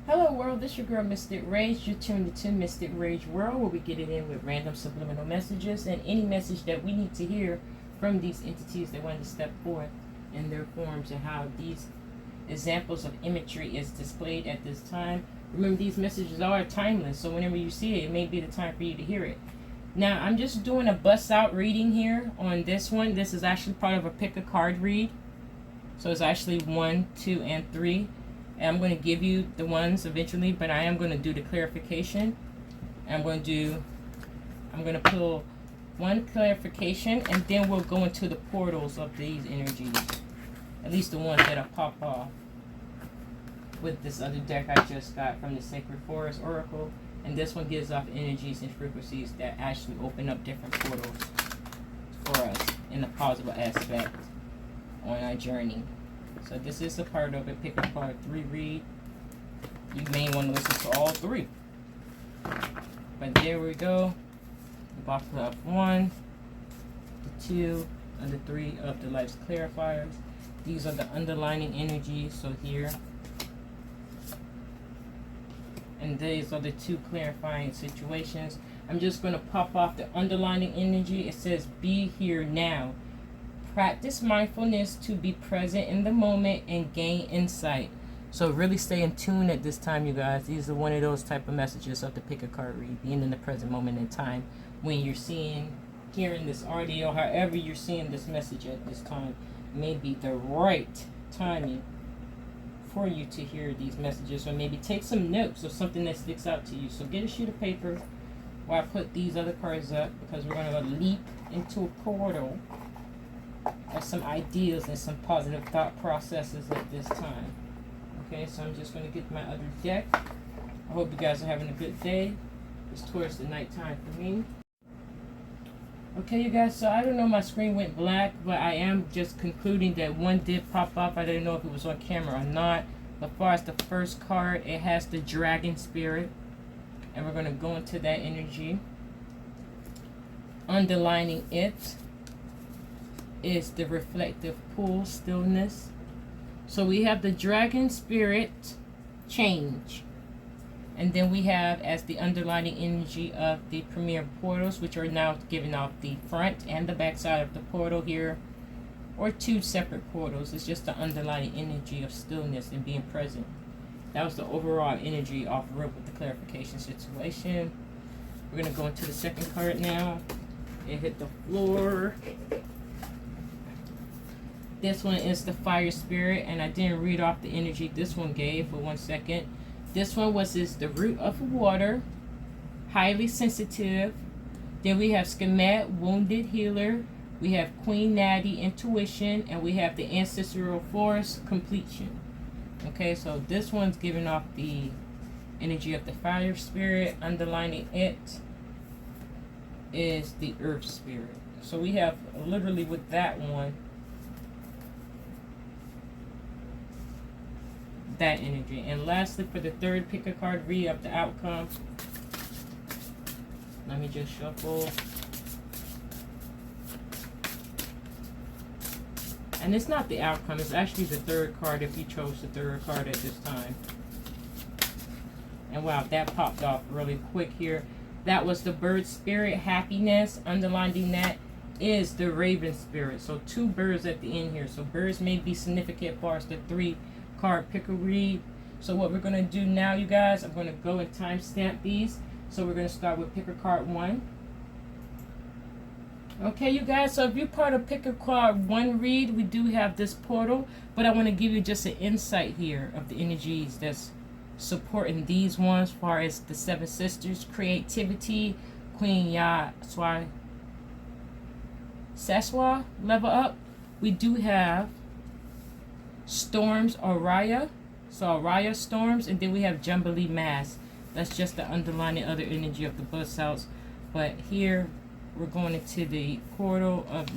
Hello world, this is your girl Mystic Rage. You're tuned to Mystic Rage World, where we get it in with random subliminal messages and any message that we need to hear from these entities that want to step forth in their forms, and how these examples of imagery is displayed at this time. Remember, these messages are timeless, so whenever you see it, it may be the time for you to hear it. Now, I'm just doing a bust out reading here on this one. This is actually part of a pick a card read. So it's actually 1, 2, and 3. And I'm going to give you the ones eventually, but I am going to do the clarification. I'm going to pull one clarification, and then we'll go into the portals of these energies. At least the ones that I pop off with this other deck I just got from the Sacred Forest Oracle. And this one gives off energies and frequencies that actually open up different portals for us in a positive aspect on our journey. So this is a part of it. Pick a card 3 read. You may want to listen to all 3. But there we go. The bottle of 1, the 2, and the 3 of the life's clarifiers. These are the underlining energies. So here. And these are the 2 clarifying situations. I'm just going to pop off the underlining energy. It says, be here now. Practice mindfulness to be present in the moment and gain insight. So really stay in tune at this time, you guys. These are one of those type of messages of the pick a card read, being in the present moment in time when you're hearing this audio, however you're seeing this message at this time, may be the right timing for you to hear these messages, or maybe take some notes of something that sticks out to you. So get a sheet of paper while I put these other cards up, because we're going to leap into a portal of some ideas and some positive thought processes at this time. Okay, so I'm just going to get my other deck. I hope you guys are having a good day. It's towards the night time for me. Okay, you guys, so I don't know, my screen went black, but I am just concluding that one did pop up. I didn't know if it was on camera or not. But as far as the first card, it has the dragon spirit, and we're going to go into that energy. Underlining it is the reflective pool, stillness. So we have the dragon spirit, change. And then we have as the underlining energy of the premier portals, which are now giving off the front and the back side of the portal here, or 2 separate portals. It's just the underlining energy of stillness and being present. That was the overall energy off rip with the clarification situation. We're going to go into the second card now. It hit the floor. This one is the fire spirit, and I didn't read off the energy this one gave for 1 second. This one was the root of water, highly sensitive. Then we have Schemat, wounded healer. We have Queen Natty, intuition, and we have the ancestral force, completion. Okay, so this one's giving off the energy of the fire spirit. Underlining it is the earth spirit. So we have literally with that one, that energy. And lastly, for the third pick a card read of the outcome, let me just shuffle. And it's not the outcome, it's actually the third card if you chose the third card at this time. And wow, that popped off really quick here. That was the bird spirit, happiness. Underlining that is the raven spirit. So 2 birds at the end here. So birds may be significant as far as the 3 card pick a read. So what we're going to do now, you guys, I'm going to go and timestamp these. So we're going to start with pick a card 1. Okay, you guys, so if you're part of pick a card 1 read, we do have this portal, but I want to give you just an insight here of the energies that's supporting these ones as far as the 7 sisters, creativity, Queen Ya Saswa, level up. We do have storms, Araya, so Araya storms, and then we have Jubilee mass. That's just the underlining other energy of the bust outs. But here we're going into the portal of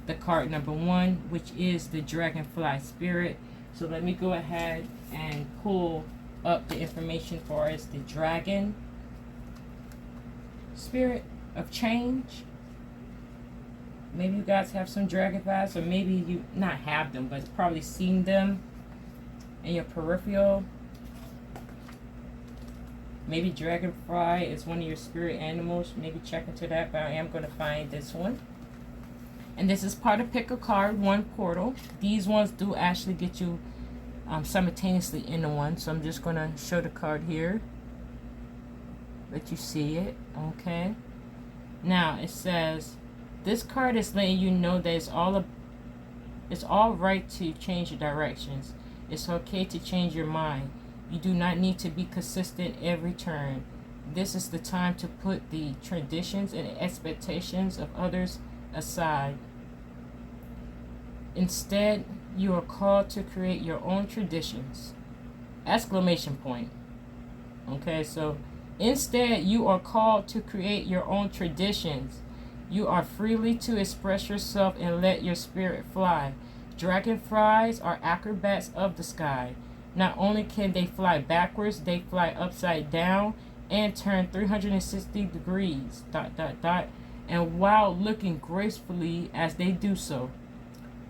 the card number 1, which is the dragonfly spirit. So let me go ahead and pull up the information for as the dragon spirit of change. Maybe you guys have some dragonflies, or maybe you not have them, but probably seen them in your peripheral. Maybe dragonfly is one of your spirit animals. Maybe check into that, but I am going to find this one. And this is part of Pick a Card, one portal. These ones do actually get you simultaneously into one. So I'm just going to show the card here. Let you see it. Okay. Now it says, this card is letting you know that it's all right to change your directions. It's okay to change your mind. You do not need to be consistent every turn. This is the time to put the traditions and expectations of others aside. Instead, you are called to create your own traditions. Exclamation point. Okay, so instead, you are called to create your own traditions. You are freely to express yourself and let your spirit fly. Dragonflies are acrobats of the sky. Not only can they fly backwards, they fly upside down and turn 360 degrees, ... and while looking gracefully as they do so.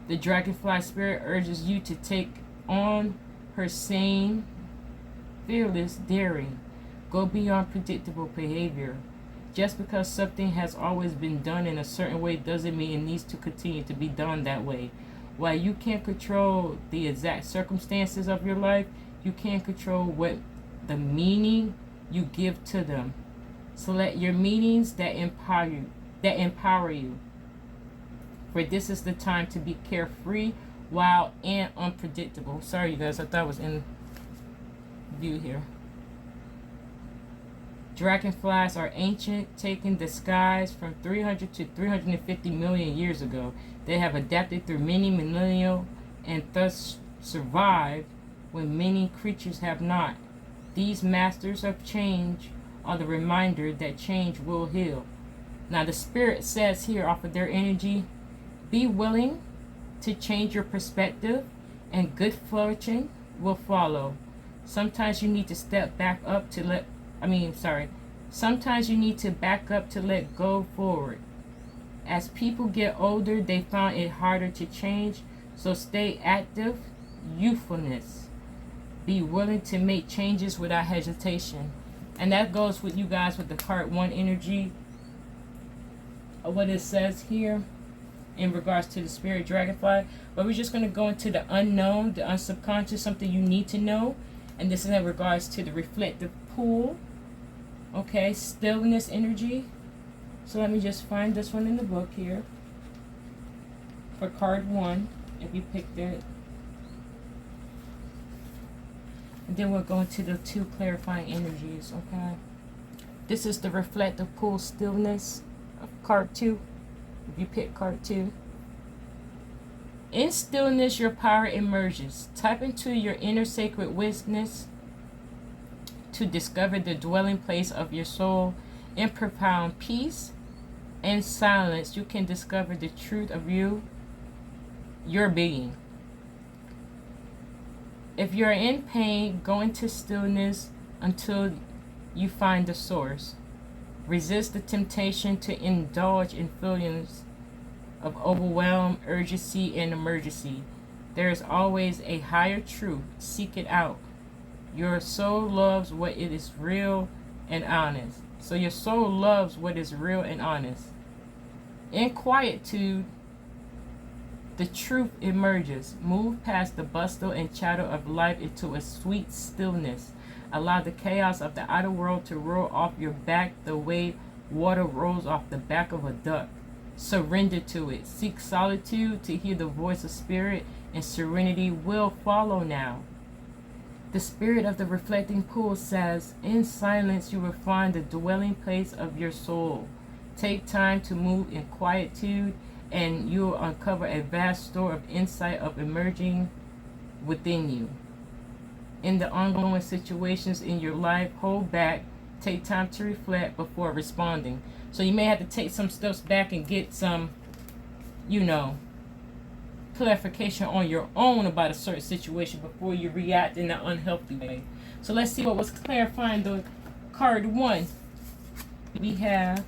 The dragonfly spirit urges you to take on her same fearless daring. Go beyond predictable behavior. Just because something has always been done in a certain way doesn't mean it needs to continue to be done that way. While you can't control the exact circumstances of your life, you can control what the meaning you give to them. Select your meanings that empower you. For this is the time to be carefree, wild, and unpredictable. Sorry, you guys, I thought it was in view here. Dragonflies are ancient, taking disguise from 300 to 350 million years ago. They have adapted through many millennia and thus survived when many creatures have not. These masters of change are the reminder that change will heal. Now the spirit says here, off of their energy, be willing to change your perspective and good fortune will follow. Sometimes you need to step back up to let Sometimes you need to back up to let go forward. As people get older, they find it harder to change, so stay active. Youthfulness. Be willing to make changes without hesitation. And that goes with you guys with the card 1 energy of what it says here in regards to the spirit dragonfly. But we're just going to go into the unknown, the unsubconscious, something you need to know. And this is in regards to the reflective pool. Okay, stillness energy. So let me just find this one in the book here. For card 1, if you picked it. And then we'll go into the 2 clarifying energies, okay? This is the reflective pool stillness of card 2. If you pick card 2. In stillness, your power emerges. Tap into your inner sacred witness to discover the dwelling place of your soul. In profound peace and silence, you can discover the truth of your being. If you're in pain, go into stillness until you find the source. Resist the temptation to indulge in feelings of overwhelm, urgency, and emergency. There is always a higher truth. Seek it out. Your soul loves what it is real and honest. So your soul loves what is real and honest. In quietude, the truth emerges. Move past the bustle and chatter of life into a sweet stillness. Allow the chaos of the outer world to roll off your back the way water rolls off the back of a duck. Surrender to it. Seek solitude to hear the voice of spirit, and serenity will follow now. The spirit of the reflecting pool says, in silence you will find the dwelling place of your soul. Take time to move in quietude, and you will uncover a vast store of insight of emerging within you. In the ongoing situations in your life, hold back. Take time to reflect before responding. So you may have to take some steps back and get some, clarification on your own about a certain situation before you react in an unhealthy way. So let's see what was clarifying the card 1. We have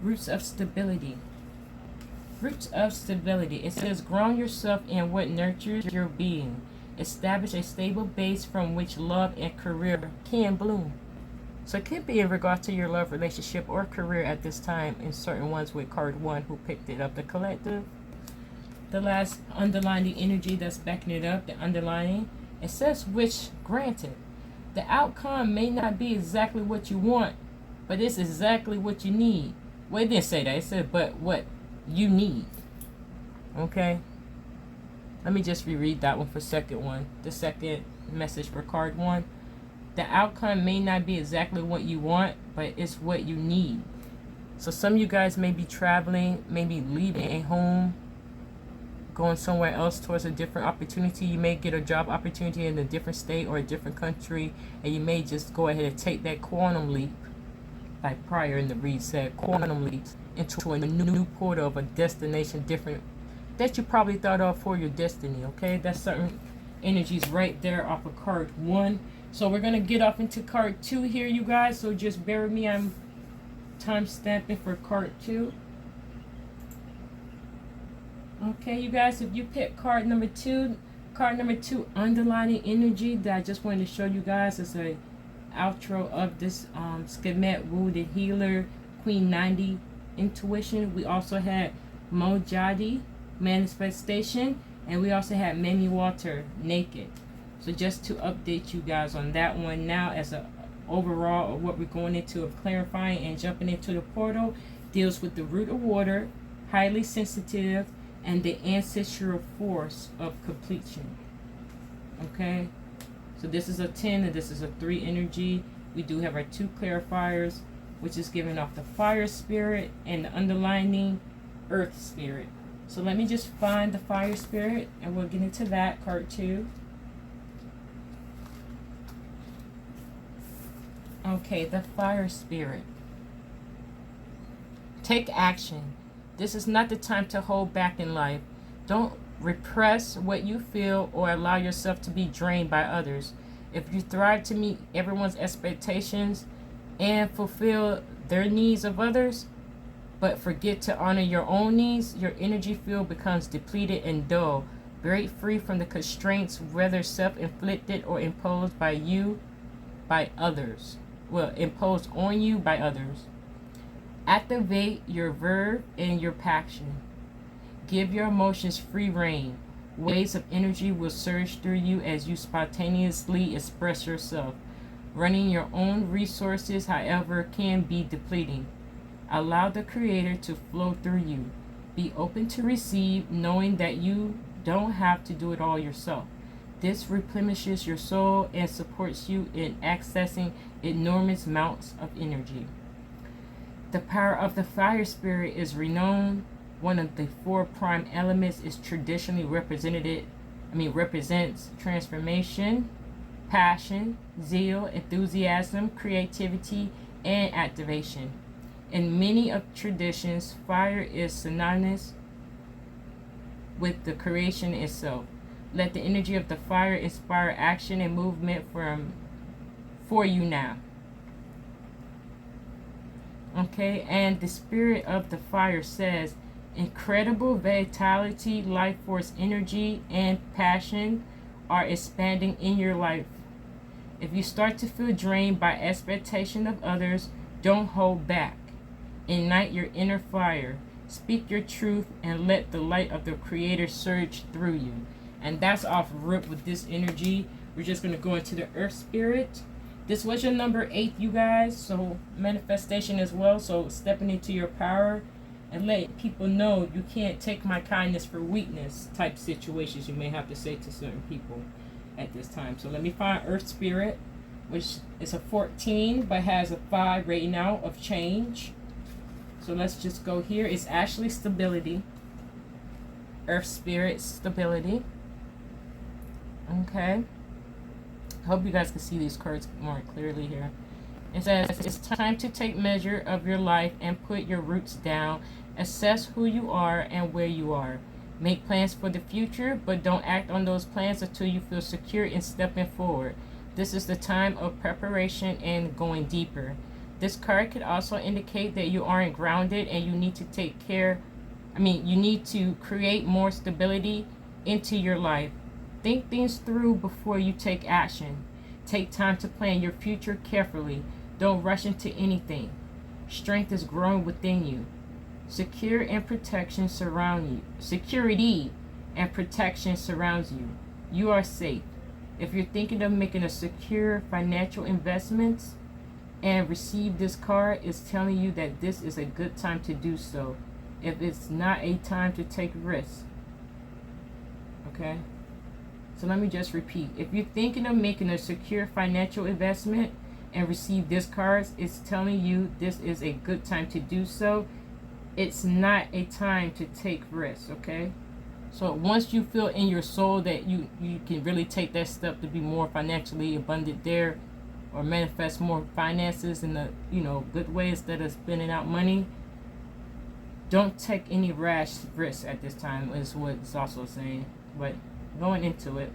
roots of stability. Roots of stability. It says ground yourself in what nurtures your being. Establish a stable base from which love and career can bloom. So it could be in regard to your love relationship or career at this time in certain ones with card 1 who picked it up. The collective. The last underlining energy that's backing it up, the underlining. It says wish granted. The outcome may not be exactly what you want, but it's exactly what you need. Well, it didn't say that. It said, but what you need. Okay? Let me just reread that one for second one. The second message for card 1. The outcome may not be exactly what you want, but it's what you need. So some of you guys may be traveling, maybe leaving a home, going somewhere else towards a different opportunity. You may get a job opportunity in a different state or a different country, and you may just go ahead and take that quantum leap, like prior in the read said, quantum leap into a new portal of a destination different that you probably thought of for your destiny. Okay, that's certain energies right there off of card 1. So we're gonna get off into card 2 here, you guys. So just bear with me. I'm time stamping for card 2. Okay, you guys, if you pick card number 2, underlining energy that I just wanted to show you guys as a outro of this schematic wounded healer Queen 90 intuition. We also had Mojadi manifestation, and we also had Mammy Walter naked. So just to update you guys on that one now, as a overall of what we're going into of clarifying and jumping into the portal, deals with the root of water, highly sensitive, and the ancestral force of completion. Okay, so this is a 10 and this is a 3 energy. We do have our 2 clarifiers, which is giving off the fire spirit and the underlining earth spirit. So let me just find the fire spirit and we'll get into that, card 2. Okay, the fire spirit. Take action. This is not the time to hold back in life. Don't repress what you feel or allow yourself to be drained by others. If you thrive to meet everyone's expectations and fulfill their needs of others, but forget to honor your own needs, your energy field becomes depleted and dull. Break free from the constraints, whether self-inflicted or imposed by you, by others. Well, imposed on you by others. Activate your verve and your passion. Give your emotions free rein. Waves of energy will surge through you as you spontaneously express yourself. Running your own resources, however, can be depleting. Allow the Creator to flow through you. Be open to receive, knowing that you don't have to do it all yourself. This replenishes your soul and supports you in accessing enormous amounts of energy. The power of the fire spirit is renowned. One of the 4 prime elements is traditionally represents transformation, passion, zeal, enthusiasm, creativity, and activation. In many of traditions, fire is synonymous with the creation itself. Let the energy of the fire inspire action and movement for you now. Okay, and the spirit of the fire says, incredible vitality, life force, energy, and passion are expanding in your life. If you start to feel drained by expectation of others, don't hold back. Ignite your inner fire. Speak your truth and let the light of the Creator surge through you. And that's off rip with this energy. We're just going to go into the earth spirit. This was your number 8, you guys. So manifestation as well. So stepping into your power and let people know you can't take my kindness for weakness type situations you may have to say to certain people at this time. So let me find earth spirit, which is a 14 but has a 5 rating out of change. So let's just go here. It's actually stability. Earth spirit, stability. Okay. I hope you guys can see these cards more clearly here. It says, it's time to take measure of your life and put your roots down. Assess who you are and where you are. Make plans for the future, but don't act on those plans until you feel secure in stepping forward. This is the time of preparation and going deeper. This card could also indicate that you aren't grounded and you need to you need to create more stability into your life. Think things through before you take action. Take time to plan your future carefully. Don't rush into anything. Strength is growing within you. Secure and protection surround you. Security and protection surrounds you. You are safe. If you're thinking of making a secure financial investments and receive this card, it's telling you that this is a good time to do so. If it's not a time to take risks. Okay? So let me just repeat. If you're thinking of making a secure financial investment and receive this card, it's telling you this is a good time to do so. It's not a time to take risks, okay? So once you feel in your soul that you can really take that step to be more financially abundant there, or manifest more finances in the good way instead of spending out money, don't take any rash risks at this time is what it's also saying. But going into it,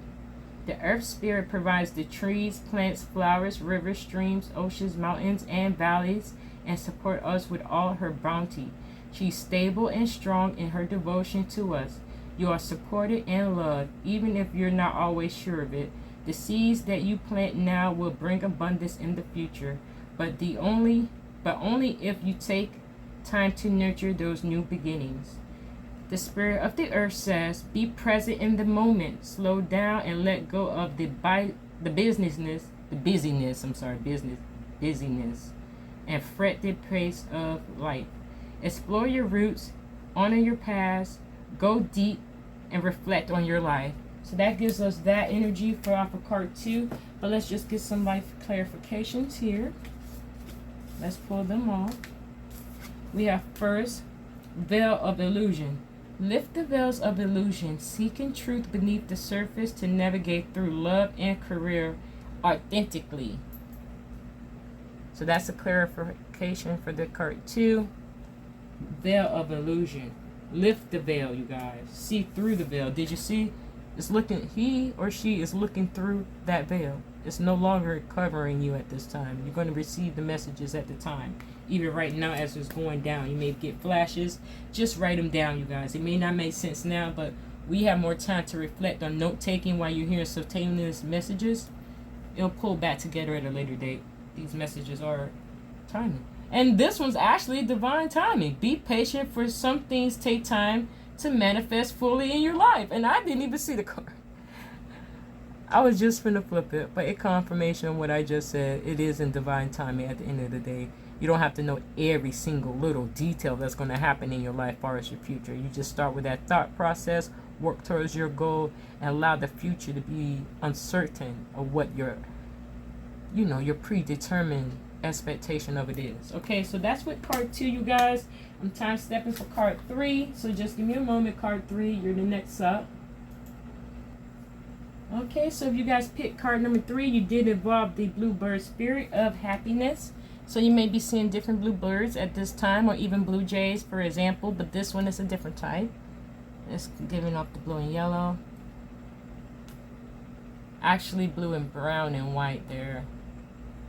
the earth spirit provides the trees, plants, flowers, rivers, streams, oceans, mountains, and valleys, and support us with all her bounty. She's stable and strong in her devotion to us. You are supported and loved, even if you're not always sure of it. The seeds that you plant now will bring abundance in the future, but only if you take time to nurture those new beginnings. The spirit of the earth says, be present in the moment, slow down and let go of the busyness, and fret the pace of life. Explore your roots, honor your past, go deep, and reflect on your life. So that gives us that energy for off of card 2. But let's just get some life clarifications here. Let's pull them off. We have first, veil of illusion. Lift the veils of illusion, seeking truth beneath the surface to navigate through love and career authentically. So that's a clarification for the card 2. Veil of illusion. Lift the veil, you guys. See through the veil. Did you see? It's looking, he or she is looking through that veil. It's no longer covering you at this time. You're going to receive the messages at the time. Even right now as it's going down. You may get flashes. Just write them down, you guys. It may not make sense now, but we have more time to reflect on note-taking while you're hearing simultaneous messages. It'll pull back together at a later date. These messages are timing. And this one's actually divine timing. Be patient, for some things take time to manifest fully in your life. And I didn't even see the card. I was just finna flip it, but it confirmation of what I just said. It is in divine timing at the end of the day. You don't have to know every single little detail that's going to happen in your life as far as your future. You just start with that thought process, work towards your goal, and allow the future to be uncertain of what your predetermined expectation of it is. Okay, so that's with card 2, you guys. I'm time stepping for card 3, so just give me a moment. Card 3, you're the next up. Okay, so if you guys picked card number 3, you did involve the bluebird spirit of happiness. So you may be seeing different bluebirds at this time, or even blue jays, for example, but this one is a different type. It's giving off the blue and yellow. Actually blue and brown and white there,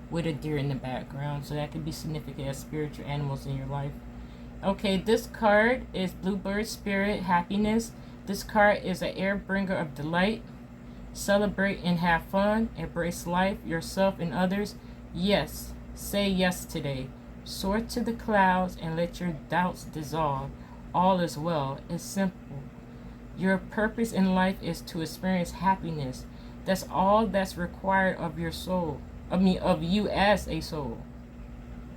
with a deer in the background, so that could be significant as spiritual animals in your life. Okay, this card is Bluebird Spirit, Happiness. This card is an air bringer of delight. Celebrate and have fun. Embrace life, yourself, and others. Yes, say yes today. Soar to the clouds and let your doubts dissolve. All is well. It's simple. Your purpose in life is to experience happiness. That's all that's required of your soul. Of you as a soul.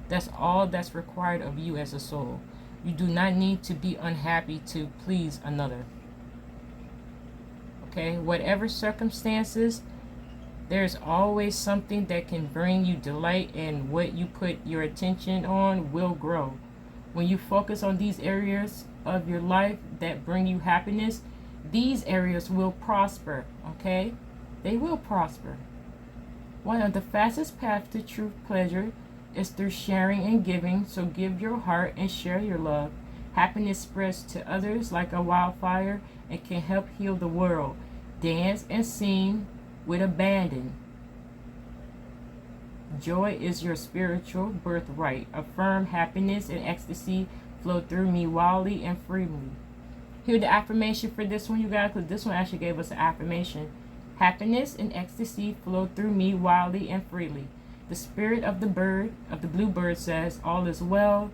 That's all that's required of you as a soul. You do not need to be unhappy to please another. Okay, whatever circumstances, there's always something that can bring you delight, and what you put your attention on will grow. When you focus on these areas of your life that bring you happiness, these areas will prosper, okay? They will prosper. One of the fastest paths to true pleasure is through sharing and giving, so give your heart and share your love. Happiness spreads to others like a wildfire and can help heal the world. Dance and sing with abandon. Joy is your spiritual birthright. Affirm happiness and ecstasy flow through me wildly and freely. Hear the affirmation for this one, you guys, because this one actually gave us an affirmation. Happiness and ecstasy flow through me wildly and freely. The spirit of the bird, of the bluebird says, all is well.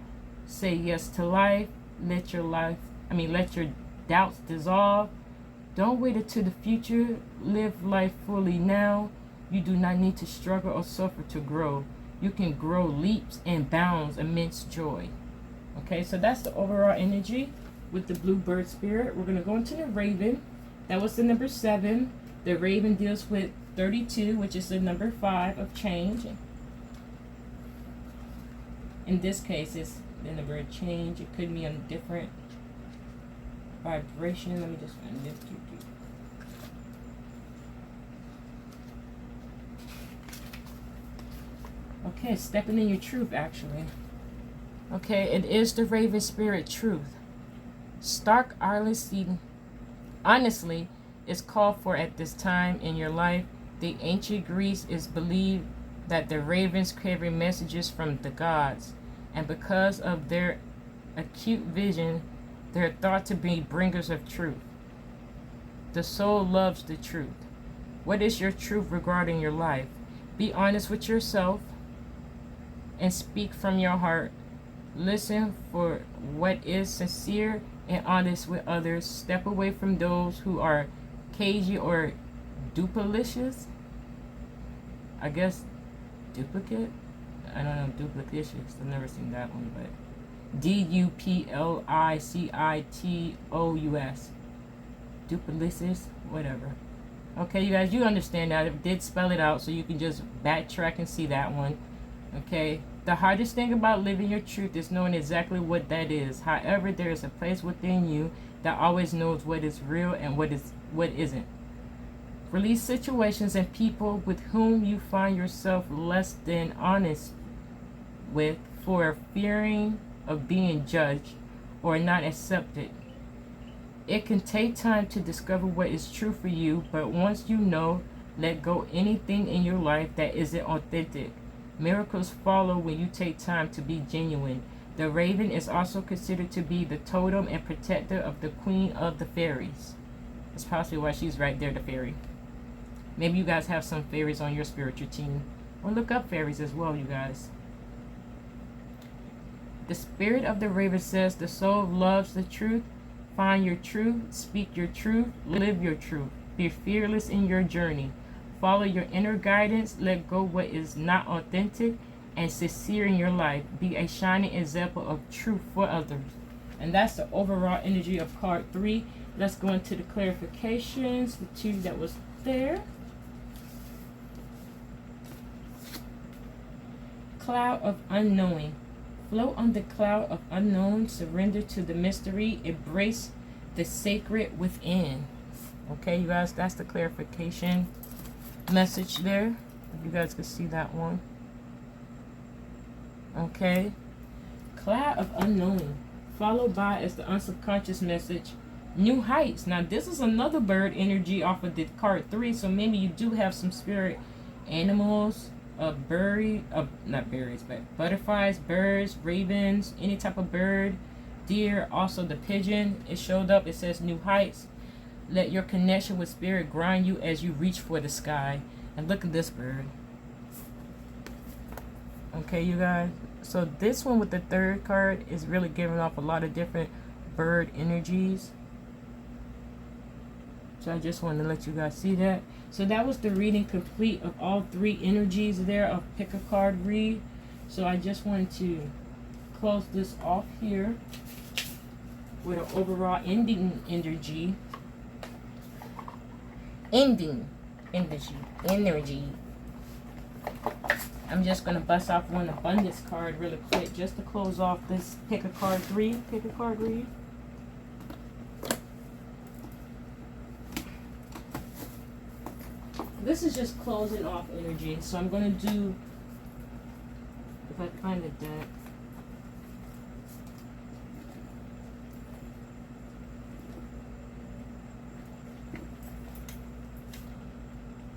Say yes to life. Let your doubts dissolve. Don't wait until the future. Live life fully now. You do not need to struggle or suffer to grow. You can grow leaps and bounds, immense joy. Okay, so that's the overall energy with the bluebird spirit. We're going to go into the raven. That was the number 7. The raven deals with 32, which is the number 5 of change. In this case, it's the number of change. It could be a different vibration. Let me just find this. Okay, stepping in your truth, actually. Okay, it is the raven spirit truth. Stark honestly is called for at this time in your life. The ancient Greece is believed that the ravens carry messages from the gods, and because of their acute vision, they're thought to be bringers of truth. The soul loves the truth. What is your truth regarding your life? Be honest with yourself and speak from your heart. Listen for what is sincere and honest with others. Step away from those who are cagey or duplicitous. I guess duplicate? I don't know, duplicitous. I've never seen that one, but duplicitous. Duplicitous, whatever. Okay, you guys, you understand that. It did spell it out, so you can just backtrack and see that one. Okay, the hardest thing about living your truth is knowing exactly what that is. However, there is a place within you that always knows what is real and what isn't. Release situations and people with whom you find yourself less than honest with for fearing of being judged or not accepted. It can take time to discover what is true for you, but once you know, let go anything in your life that isn't authentic. Miracles follow when you take time to be genuine. The raven is also considered to be the totem and protector of the queen of the fairies. That's possibly why she's right there, the fairy. Maybe you guys have some fairies on your spiritual team. Or look up fairies as well, you guys. The spirit of the raven says the soul loves the truth. Find your truth, speak your truth, live your truth. Be fearless in your journey. Follow your inner guidance, let go what is not authentic and sincere in your life. Be a shining example of truth for others. And that's the overall energy of card 3. Let's go into the clarifications, the 2 that was there. Cloud of unknowing. Float on the cloud of unknown, surrender to the mystery, embrace the sacred within. Okay, you guys, that's the clarification message there. If you guys can see that one. Okay. Cloud of unknowing. Followed by as the unsubconscious message, new heights. Now, this is another bird energy off of the card 3, so maybe you do have some spirit animals. Not berries, but butterflies, birds, ravens, any type of bird, deer, also the pigeon. It showed up. It says new heights. Let your connection with spirit grind you as you reach for the sky. And look at this bird. Okay, you guys. So this one with the 3rd card is really giving off a lot of different bird energies. So I just wanted to let you guys see that. So that was the reading complete of all 3 energies there of pick a card read. So I just wanted to close this off here with an overall ending energy. Ending energy. I'm just going to bust off one abundance card really quick just to close off this pick a card read. Pick a card read. This is just closing off energy. So I'm going to do, if I find the deck.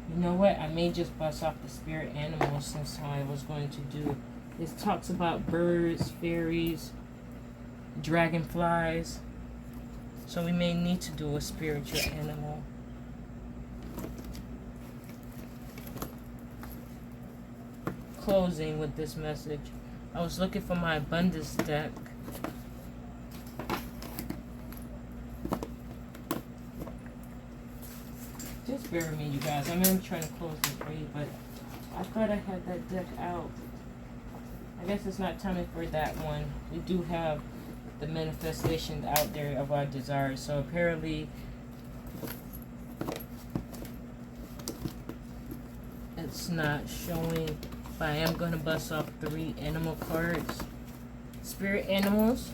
You know what? I may just bust off the spirit animals since I was going to do. This talks about birds, fairies, dragonflies. So we may need to do a spiritual animal. closing with this message. I was looking for my abundance deck. Just bear with me, you guys. I mean, I'm trying to close this read, but I thought I had that deck out. I guess it's not timing for that one. We do have the manifestation out there of our desires. So apparently, it's not showing, but I am going to bust off 3 animal cards. Spirit animals,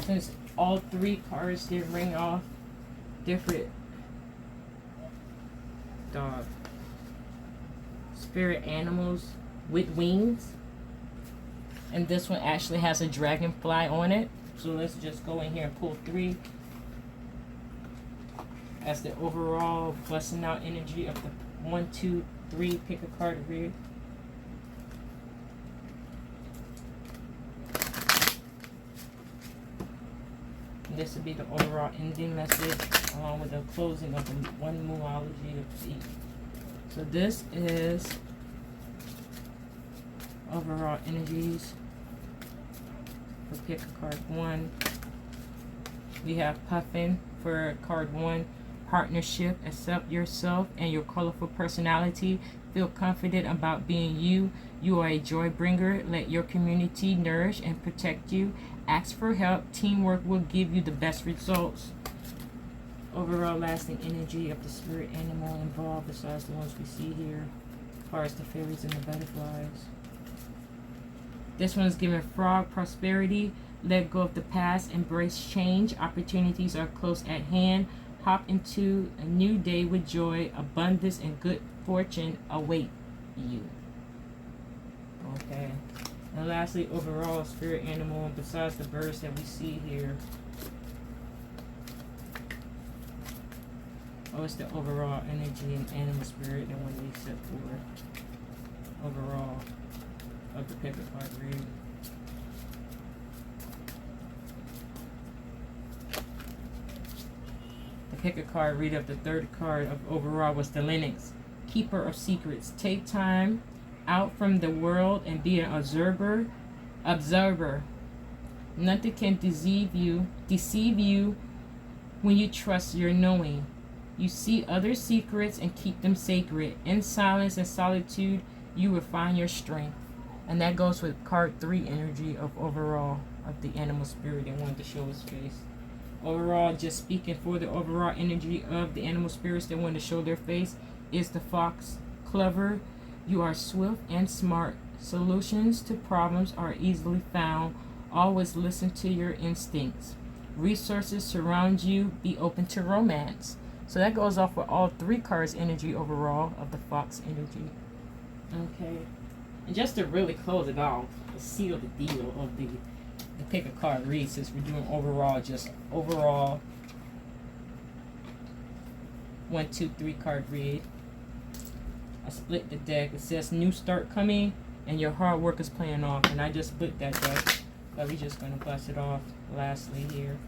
since all 3 cards did ring off different. Dog. Spirit animals with wings. And this one actually has a dragonfly on it. So let's just go in here and pull 3 as the overall busting out energy of the 1, 2, 3. Pick a card to read. This would be the overall ending message, along with the closing of the one moology of each. So this is overall energies. For pick a card 1. We have Puffin for card 1. Partnership. Accept yourself and your colorful personality. Feel confident about being you. You are a joy bringer. Let your community nourish and protect you. Ask for help. Teamwork will give you the best results. Overall lasting energy of the spirit animal involved besides the ones we see here, as far as the fairies and the butterflies. This one is giving frog prosperity. Let go of the past. Embrace change. Opportunities are close at hand. Hop into a new day with joy. Abundance and good fortune await you. Okay. And lastly, overall spirit animal, besides the birds that we see here. Oh, it's the overall energy and animal spirit that when we set for overall of the pick a card read. The pick a card read of the 3rd card of overall was the Lynx, keeper of secrets. Take time out from the world and be an observer. Nothing can deceive you when you trust your knowing. You see other secrets and keep them sacred. In silence and solitude, you will find your strength. And that goes with card 3 energy of overall of the animal spirit that wanted to show his face. Overall, just speaking for the overall energy of the animal spirits that wanted to show their face, is the fox. Clever. You are swift and smart. Solutions to problems are easily found. Always listen to your instincts. Resources surround you. Be open to romance. So that goes off with all 3 cards energy overall of the fox energy. Okay. And just to really close it off, seal the deal of the pick a card read, since we're doing overall, just overall 1, 2, 3 card read. I split the deck. It says new start coming and your hard work is paying off. And I just split that deck. But we're just going to bust it off lastly here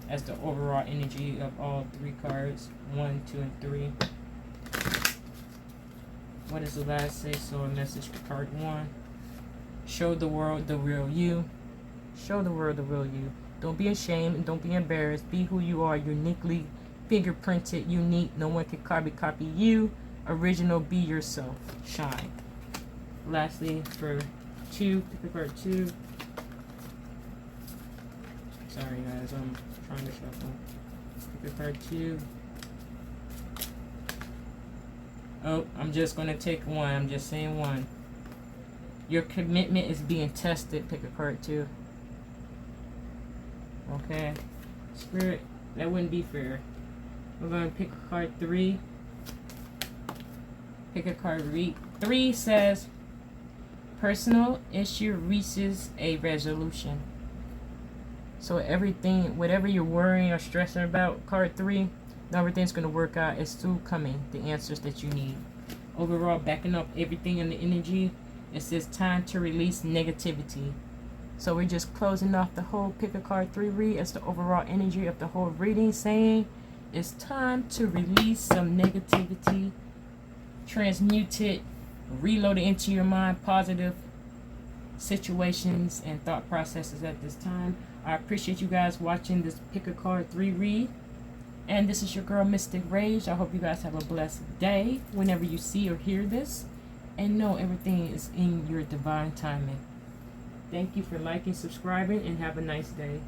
as the overall energy of all 3 cards. 1, 2, and 3. What does the last say? So a message for card 1. Show the world the real you. Show the world the real you. Don't be ashamed and don't be embarrassed. Be who you are, uniquely fingerprinted, unique. No one can copy you. Original, be yourself. Shine. Lastly, for 2, pick a card 2. Sorry guys, I'm trying to shuffle. Pick a card 2. Oh, I'm just going to take 1. I'm just saying 1. Your commitment is being tested. Pick a card 2. Okay. Spirit, that wouldn't be fair. We're going to pick a card 3. Pick a card read. 3 says, personal issue reaches a resolution. So everything, whatever you're worrying or stressing about, card 3, everything's going to work out. It's still coming. The answers that you need. Overall, backing up everything in the energy, it says time to release negativity. So we're just closing off the whole pick a card 3 read as the overall energy of the whole reading, saying it's time to release some negativity, transmute it reload it into your mind, positive situations and thought processes at this time. I appreciate you guys watching this Pick a Card 3 read. And this is your girl, Mystic Rage. I hope you guys have a blessed day whenever you see or hear this. And know everything is in your divine timing. Thank you for liking, subscribing, and have a nice day.